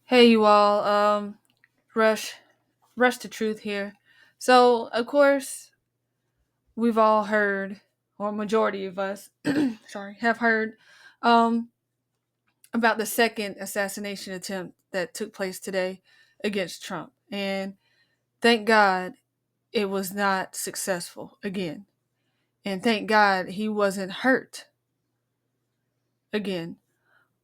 Hey, you all. Rush, rush to truth here. So, of course, we've all heard, or majority of us, sorry, have heard, um, about the second assassination attempt that took place today against Trump, and thank God it was not successful again, and thank God he wasn't hurt again.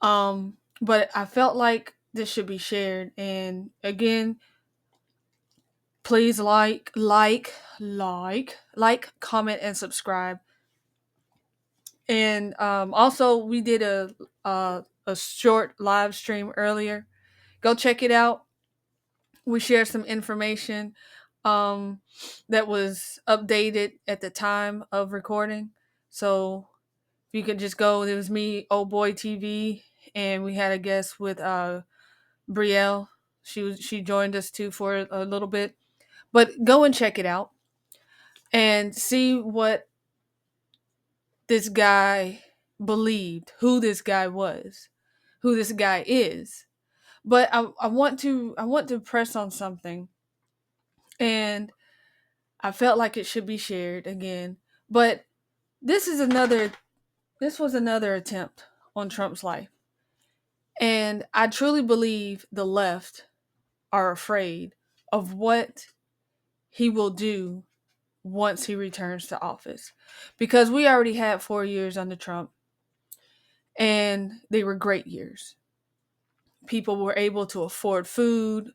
But I felt like this should be shared, and again, please comment, and subscribe. And also, we did a short live stream earlier. Go check it out. We shared some information um, that was updated at the time of recording. So if you could just go, it was me, Old Boy TV, and we had a guest with Brielle. She joined us too for a little bit. But go and check it out and see what this guy believed, who this guy was, who this guy is. But I want to press on something, and I felt like it should be shared again. But this is another this was another attempt on Trump's life. And I truly believe the left are afraid of what he will do once he returns to office. Because we already had 4 years under Trump, and they were great years. People were able to afford food,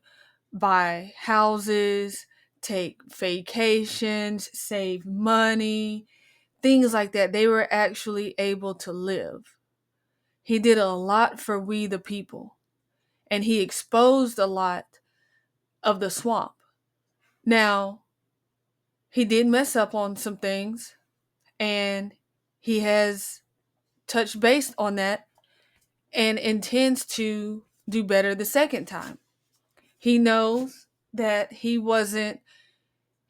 buy houses, take vacations, save money, things like that. They were actually able to live. He did a lot for we the people, and he exposed a lot of the swamp. Now, he did mess up on some things, and he has touched base on that and intends to do better the second time. He knows that he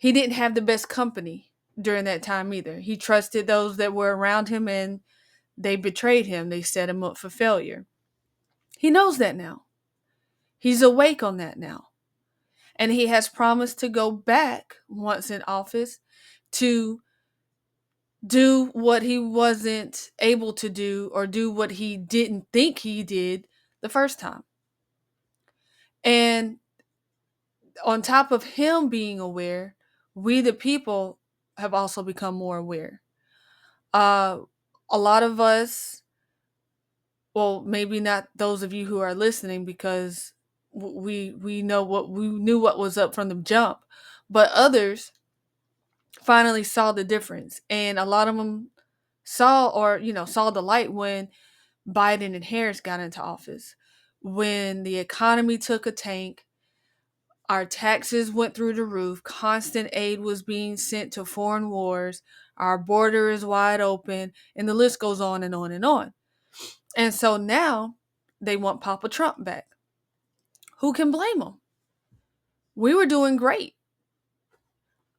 didn't have the best company during that time either. He trusted those that were around him, and they betrayed him. They set him up for failure. He knows that now. He's awake on that now. And he has promised to go back once in office to do what he wasn't able to do, or do what he didn't think he did the first time. And on top of him being aware, we the people have also become more aware. Uh, a lot of us, well, maybe not those of you who are listening, because we know what we knew what was up from the jump, but others finally saw the difference, and a lot of them saw the light when Biden and Harris got into office, when the economy took a tank. Our taxes went through the roof. Constant aid was being sent to foreign wars. Our border is wide open, and the list goes on and on and on. And so now they want Papa Trump back. Who can blame them? We were doing great.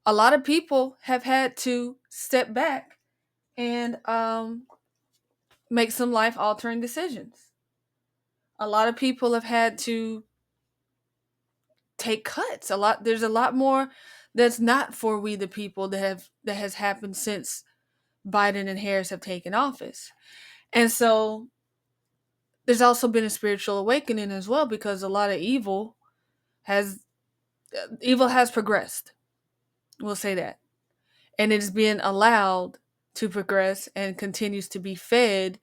A lot of people have had to step back and make some life altering decisions. A lot of people have had to take cuts. There's a lot more that's not for we the people that has happened since Biden and Harris have taken office. And so there's also been a spiritual awakening as well, because a lot of has evil has progressed. We'll say that. And it is being allowed to progress and continues to be fed,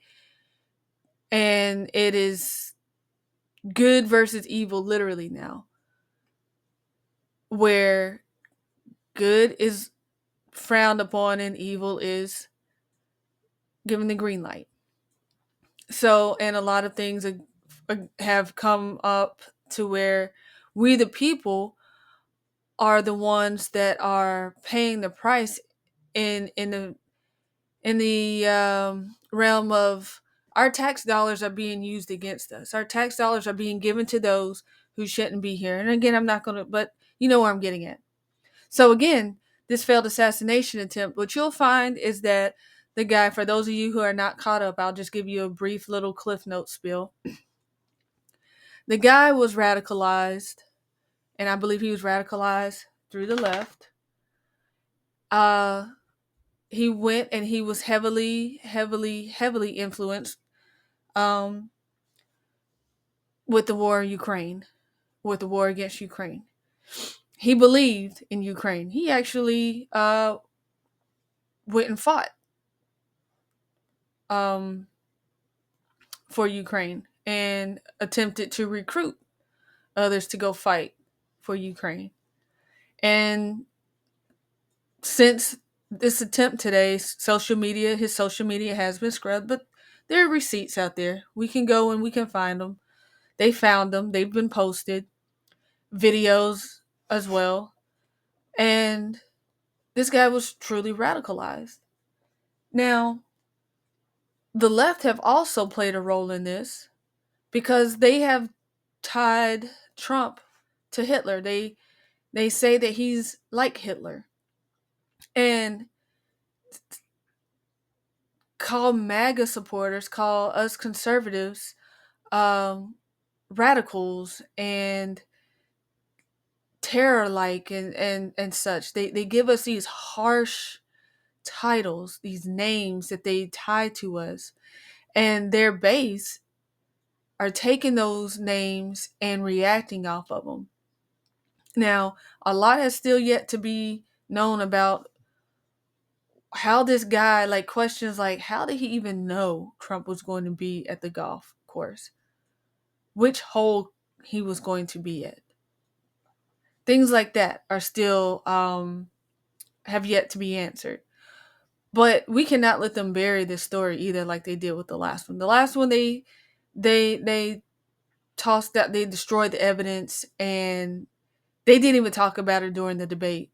and it is good versus evil literally now, where good is frowned upon and evil is given the green light. So, and a lot of things have come up to where we the people are the ones that are paying the price in the realm of our tax dollars are being used against us. Our tax dollars are being given to those who shouldn't be here. And again, I'm not going to, but you know where I'm getting at. So again, this failed assassination attempt, what you'll find is that the guy, for those of you who are not caught up, I'll just give you a brief little Cliff Note spiel. The guy was radicalized, and I believe he was radicalized through the left. Uh, he went and he was heavily influenced um, with the war in Ukraine, with the war against Ukraine. He believed in Ukraine. He actually went and fought um, for Ukraine and attempted to recruit others to go fight for Ukraine. And since this attempt today, his social media has been scrubbed, but there are receipts out there. We can go and we can find them. They found them. They've been posted, videos as well. And this guy was truly radicalized. Now, the left have also played a role in this because they have tied Trump to Hitler. They say that he's like Hitler and call MAGA supporters, call us conservatives, um, radicals and terror like and such. They give us these harsh titles, these names that they tie to us. And their base are taking those names and reacting off of them. Now, a lot has still yet to be known about how this guy, like questions like, how did he even know Trump was going to be at the golf course? Which hole he was going to be at? Things like that are still have yet to be answered. But we cannot let them bury this story either, like they did with the last one. The last one, they tossed out, they destroyed the evidence, and they didn't even talk about it during the debate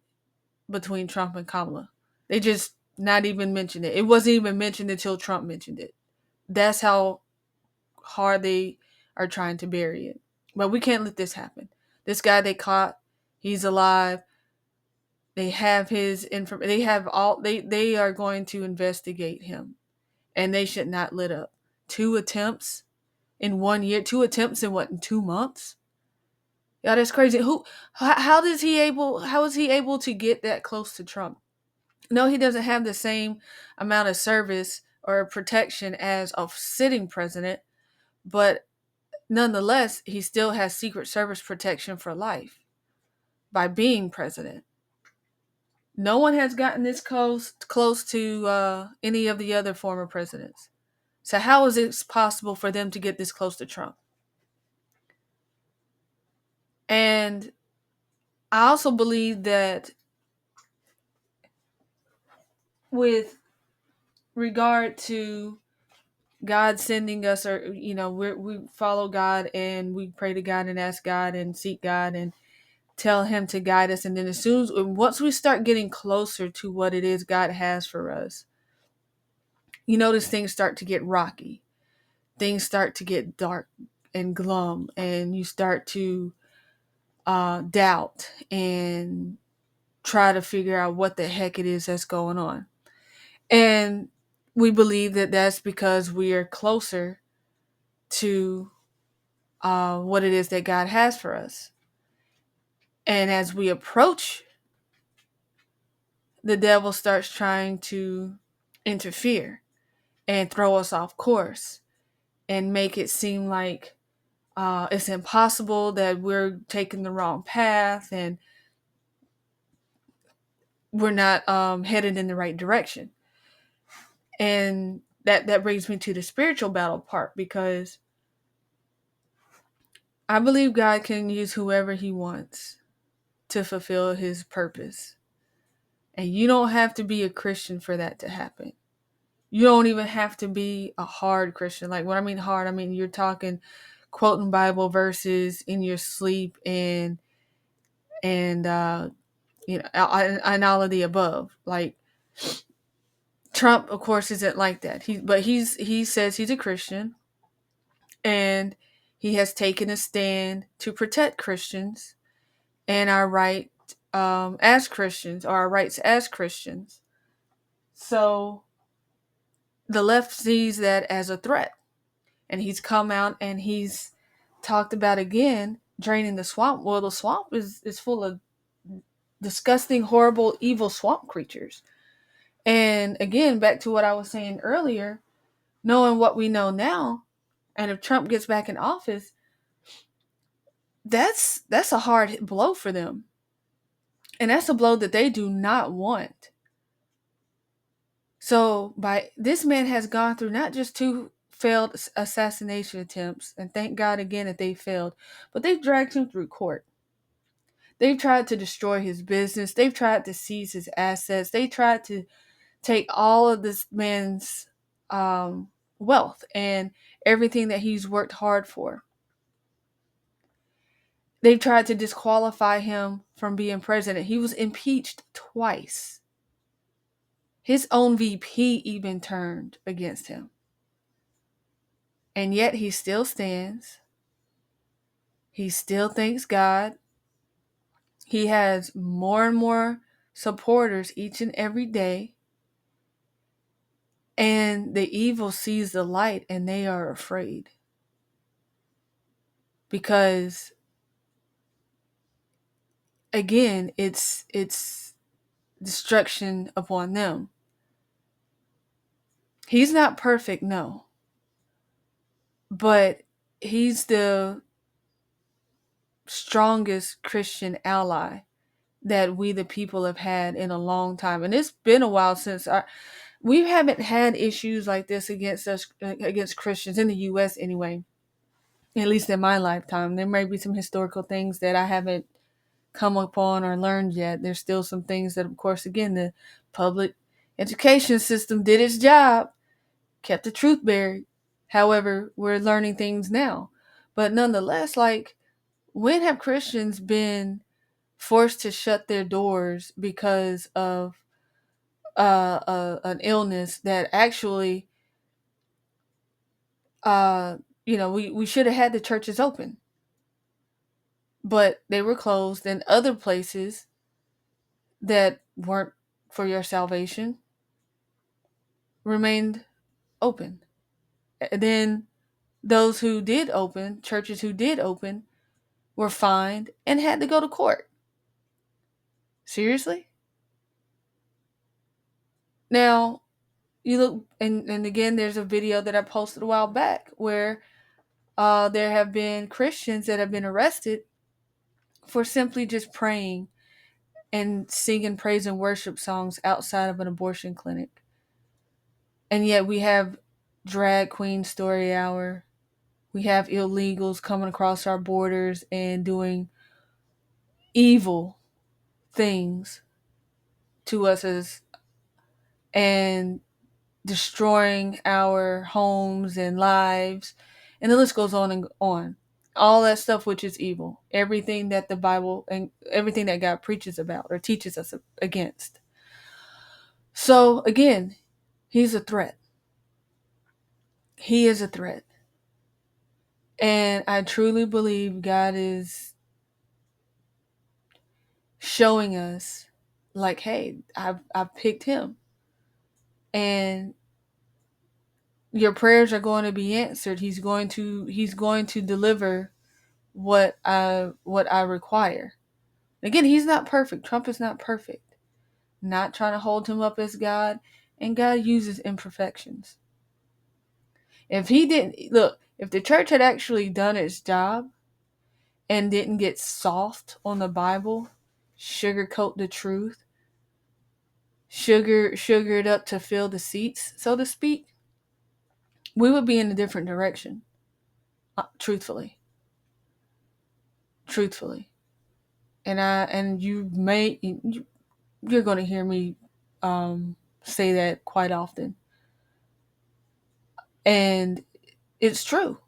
between Trump and Kamala. They just not even mentioned it. It wasn't even mentioned until Trump mentioned it. That's how hard they are trying to bury it. But we can't let this happen. This guy they caught, he's alive. They have his information. They have all. They are going to investigate him, and they should not let up. 2 attempts in 1 year. 2 attempts in what, in 2 months? Yeah, that's crazy. How is he able? How is he able to get that close to Trump? No, he doesn't have the same amount of service or protection as a sitting president, but nonetheless, he still has Secret Service protection for life by being president. No one has gotten this close to any of the other former presidents. So how is it possible for them to get this close to Trump? And I also believe that with regard to God sending us, or we follow God and we pray to God and ask God and seek God and tell Him to guide us, and then once we start getting closer to what it is God has for us, you notice things start to get rocky, things start to get dark and glum, and you start to doubt and try to figure out what the heck it is that's going on. And we believe that that's because we are closer to what it is that God has for us. And as we approach, the devil starts trying to interfere and throw us off course and make it seem like it's impossible, that we're taking the wrong path and we're not headed in the right direction. And that brings me to the spiritual battle part, because I believe God can use whoever He wants to fulfill His purpose. And you don't have to be a Christian for that to happen. You don't even have to be a hard Christian. Like, when I mean hard, I mean you're talking quoting Bible verses in your sleep and and all of the above. Like, Trump, of course, isn't like that. He says he's a Christian, and he has taken a stand to protect Christians and our right as Christians, or our rights as Christians. So the left sees that as a threat, and he's come out and he's talked about again draining the swamp. Well, the swamp is full of disgusting, horrible, evil swamp creatures. And again, back to what I was saying earlier, knowing what we know now, and if Trump gets back in office, that's a hard blow for them. And that's a blow that they do not want. So by this man has gone through not just two failed assassination attempts, and thank God again that they failed, but they've dragged him through court. They've tried to destroy his business. They've tried to seize his assets. They tried to take all of this man's wealth and everything that he's worked hard for. They've tried to disqualify him from being president. He was impeached twice. His own VP even turned against him. And yet he still stands. He still thanks God. He has more and more supporters each and every day. And the evil sees the light and they are afraid. Because again, it's destruction upon them. He's not perfect, no. But he's the strongest Christian ally that we the people have had in a long time. And it's been a while since we haven't had issues like this against us, against Christians in the US anyway. At least in my lifetime. There may be some historical things that I haven't come upon or learned yet. There's still some things that, of course, again, the public education system did its job, kept the truth buried. However, we're learning things now. But nonetheless, like, when have Christians been forced to shut their doors because of an illness that actually, we should have had the churches open, but they were closed, and other places that weren't for your salvation remained open. And then those who did open, churches who did open, were fined and had to go to court. Seriously? Now, you look, and again, there's a video that I posted a while back where there have been Christians that have been arrested for simply just praying and singing praise and worship songs outside of an abortion clinic. And yet we have drag queen story hour. We have illegals coming across our borders and doing evil things to us and destroying our homes and lives. And the list goes on and on. All that stuff which is evil. Everything that the Bible and everything that God preaches about or teaches us against. So again, he's a threat. He is a threat. And I truly believe God is showing us, like, hey, I've picked him. And your prayers are going to be answered. He's going to deliver what I require. Again, he's not perfect. Trump is not perfect. Not trying to hold him up as God, and God uses imperfections. If he didn't look, if the church had actually done its job and didn't get soft on the Bible, sugarcoat the truth, sugar it up to fill the seats, so to speak, we would be in a different direction. Truthfully. And you're going to hear me say that quite often. And it's true.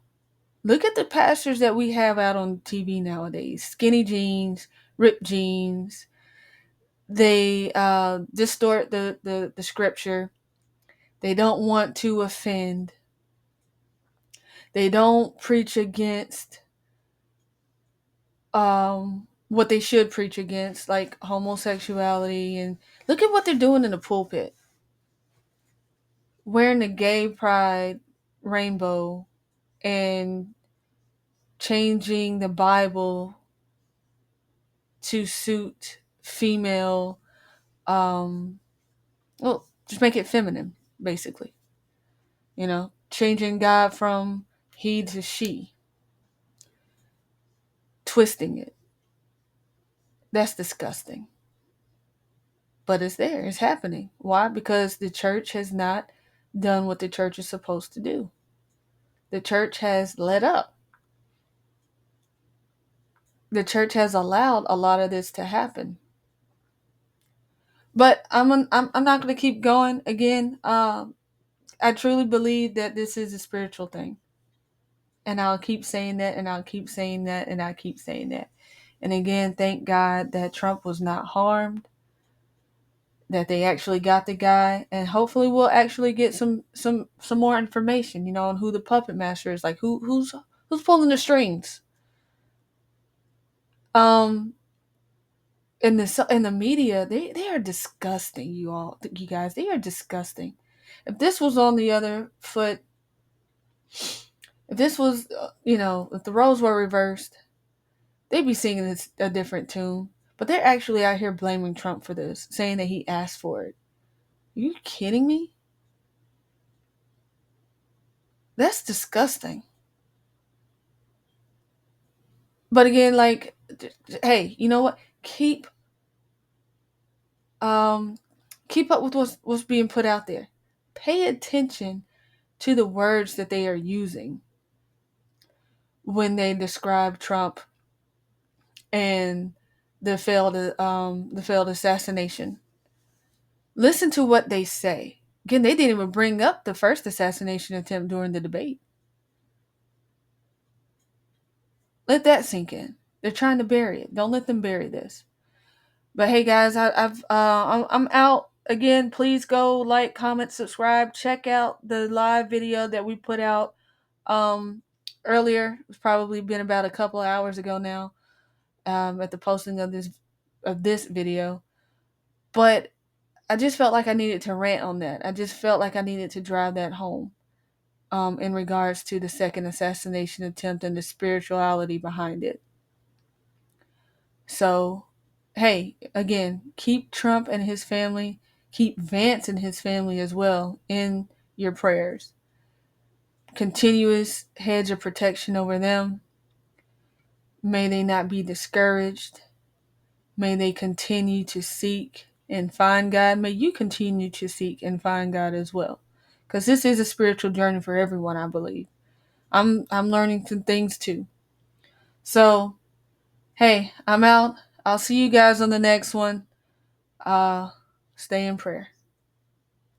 Look at the pastors that we have out on TV nowadays. Skinny jeans, ripped jeans. They distort the scripture. They don't want to offend. They don't preach against what they should preach against, like homosexuality. And look at what they're doing in the pulpit. Wearing the gay pride rainbow and changing the Bible to suit female, well, just make it feminine, basically. Changing God from he to she, twisting it. That's disgusting. But it's there, it's happening. Why? Because the church has not done what the church is supposed to do. The church has let up. The church has allowed a lot of this to happen. But I'm not going to keep going again. I truly believe that this is a spiritual thing. And I'll keep saying that, and I'll keep saying that, and I'll keep saying that. And again, thank God that Trump was not harmed, that they actually got the guy, and hopefully we'll actually get some more information, on who the puppet master is, like who's pulling the strings. In the media, they are disgusting, you guys. They are disgusting. If this was on the other foot, if this was, if the roles were reversed, they'd be singing a different tune. But they're actually out here blaming Trump for this, saying that he asked for it. Are you kidding me? That's disgusting. But again, like, hey, you know what? Keep up with what's being put out there. Pay attention to the words that they are using when they describe Trump and the failed assassination. Listen to what they say. Again, they didn't even bring up the first assassination attempt during the debate. Let that sink in. They're trying to bury it. Don't let them bury this. But hey, guys, I'm out again. Please go like, comment, subscribe. Check out the live video that we put out earlier. It's probably been about a couple of hours ago now. At the posting of this video, but I just felt like I needed to rant on that. I just felt like I needed to drive that home. In regards to the second assassination attempt and the spirituality behind it. So, hey, again, keep Trump and his family, keep Vance and his family as well in your prayers. Continuous hedge of protection over them. May they not be discouraged. May they continue to seek and find God. May you continue to seek and find God as well. Because this is a spiritual journey for everyone, I believe. I'm learning some things too. So, hey, I'm out. I'll see you guys on the next one. Stay in prayer.